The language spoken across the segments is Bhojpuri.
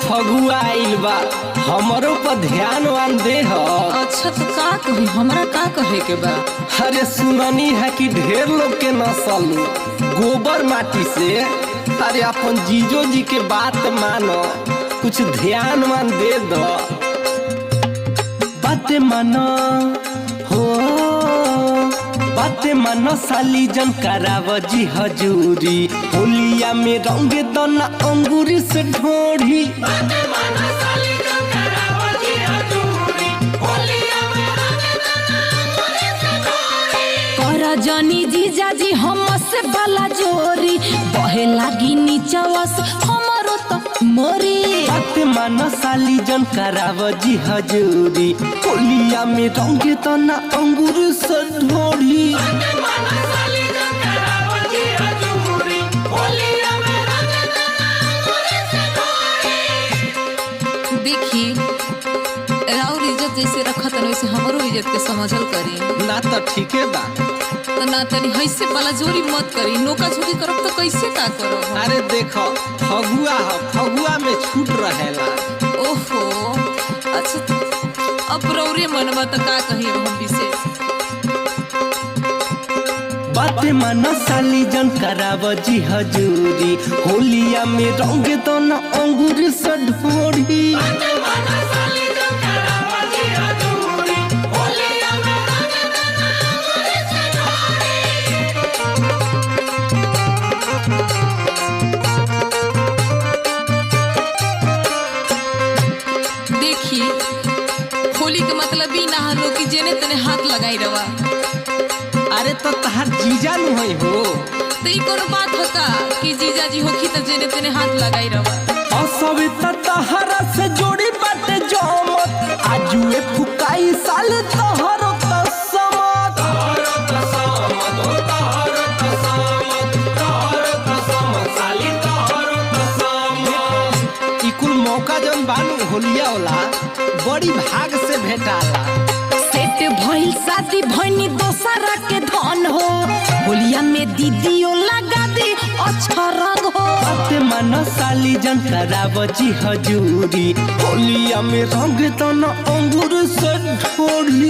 फगुआ आइल बा, हमरो पर ध्यान वान दे ह। अच्छा तो का कही, हमरा का कहे के बा? अरे सुननी है कि ढेर लोग के नसल गोबर माटी से। अरे अपन जीजो जी के बात मानो, कुछ ध्यान वान दे दो। बातें मानो हो, बातें मानो साली जन कराव जी हजूरी। होलिया में रंगे दो ना अंगूरी से ढोढ़ी। जनी जीजा जी हमसे बाला जोरी, बहे लागी नीचवा से हमरो तो मोरी। बात मानो साली जन कराव जी हजूरी। होलिया में रंगे तो ना अंगूर से ढोढ़ी। देखी राउर इज्जत जैसे रखत वैसे हमरो इज्जत के समझल करी। ना तो ठीके बा, तो ना तनी हैसे वाला जोरी मत करी। नोका झोकी करब तो कैसे का करब? अरे देखो फगुआ है, फगुआ में छूट रहेला। ओहो अच्छा तो अब रौरे मनवा तो का कही हम विशेष। बातें मानो साली जन कराव जी हजूरी। होलिया में रंगे तो ना अंगूर से ढोढ़ी। होली के मतलब ही ना हलो कि जेने तने हाथ लगाई रवा। अरे तो तहार जीजा नु है हो, तो ई कोनो बात है का कि जीजा जी होखी त जेने तने हाथ लगाई रवा। असविता तहरा से जोड़ी बाटे जमत। आजुए फुकाई साल तहरो तसमत। तहरो तसमत हो, तहरो तसमत, तहरो तसमत साली तहरो तसमत। ई कुल मौका जन बानू होलिया वाला बड़ी भाग से भेटाला। सेट भइल शादी भइनी दोसरा के धन हो। होलिया में दीदियो लगा दी अच्छा रंग हो। बातें मानो साली जन कराव जी हजूरी। होलिया में रंग तो न अंगूर से ढोढ़ी।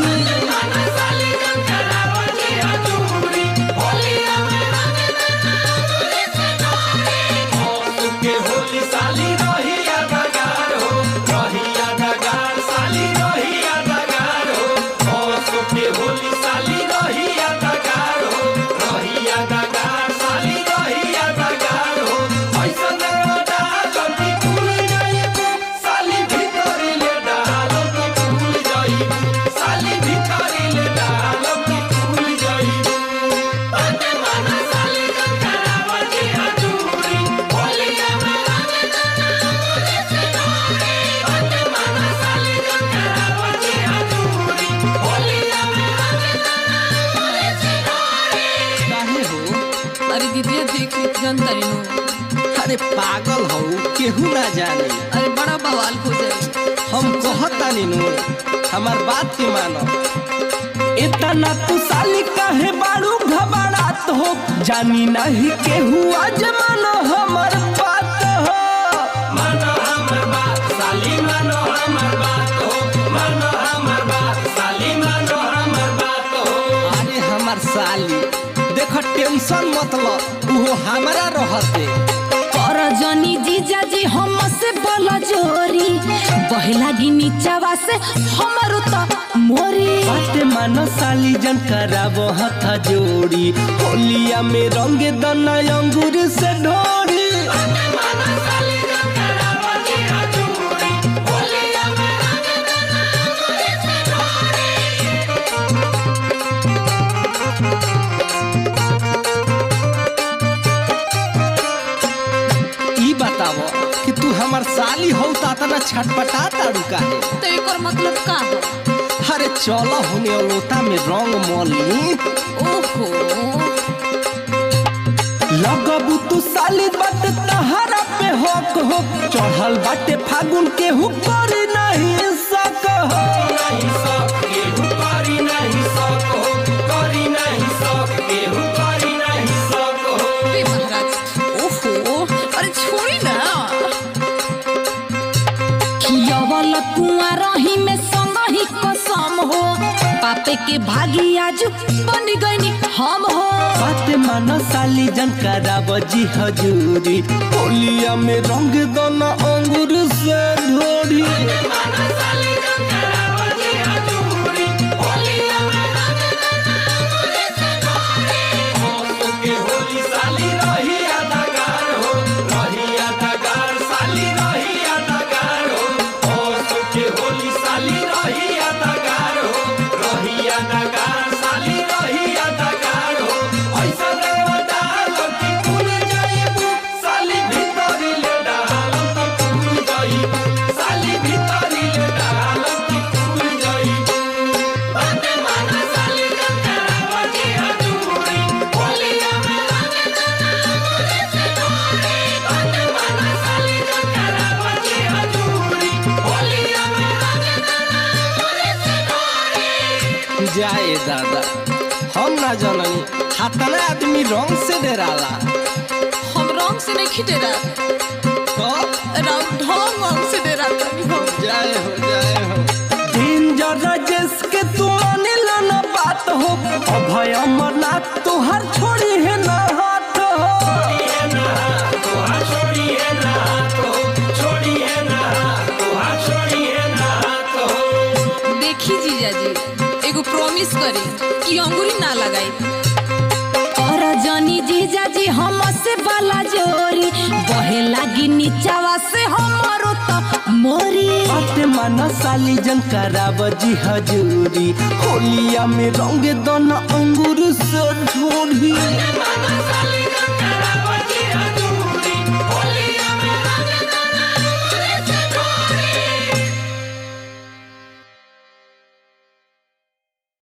अरे पागल हो, केहू ना जाने। अरे बड़ा बवाल हो जाए। हम कहता नीनू, हमार बात के मानो। इतना तू साली काहे बाड़ू घबरात हो। जानी नहीं केहू आज मानो हमार बात हो। मानो हमार बात साली, मानो हमार बात हो। मानो हमार बात साली, मानो हमार बात हो। अरे हमार साली देखो टेंशन मतलब वो हमारा रहते। जनी जीजा जी हमसे बोला जोरी, बहे लागी नीचवा से हमरो तो मोरी। बातें मानो साली जन करावो हाथ जोड़ी। होलिया में रंगे दना अंगूर से ढोढ़ी। बतावो कि तू हमार साली हो तना छटपटा ताड़ू काहे? तो एकर मतलब का है? अरे चलो होने लोटा में रंग मोली। ओहो लगबू तू साली बात तहरा पे हक हो। चढ़ल बाटे फागुन के हुकर नहीं सक हो। नहीं सक के हुकरी नहीं सक हो, करी नहीं सक के हुकरी नहीं सक हो। महाराज ओहो अरे छोड़ी ना। लिहल कुआं रही में संग ही कसम हो पापे के भागी आज बन गईनी हम हो बात मानो साली जन कराब जी हजूरी होलिया में रंग दोना अंगूर से ढोरी जाए दादा हम ना जाननी हाथना आदमी रंग से डराला हम रंग से नहीं डरा तो रंग से डरा जाए हो दिन जरा जिसके तू माने लाना बात हो अभय अमरनाथ तुहार छोड़ी है ना हाथ हो देखी जीजा जी एगो प्रॉमिस करी कि अंगूरी ना लगाई और जनी जीजा जी हम से बाला जोरी बहे लागी नीचावा से हमरो तो मोरी बात मानो साली जन कराब जी हजूरी होलिया में रंग दोना अंगूर से ढोरी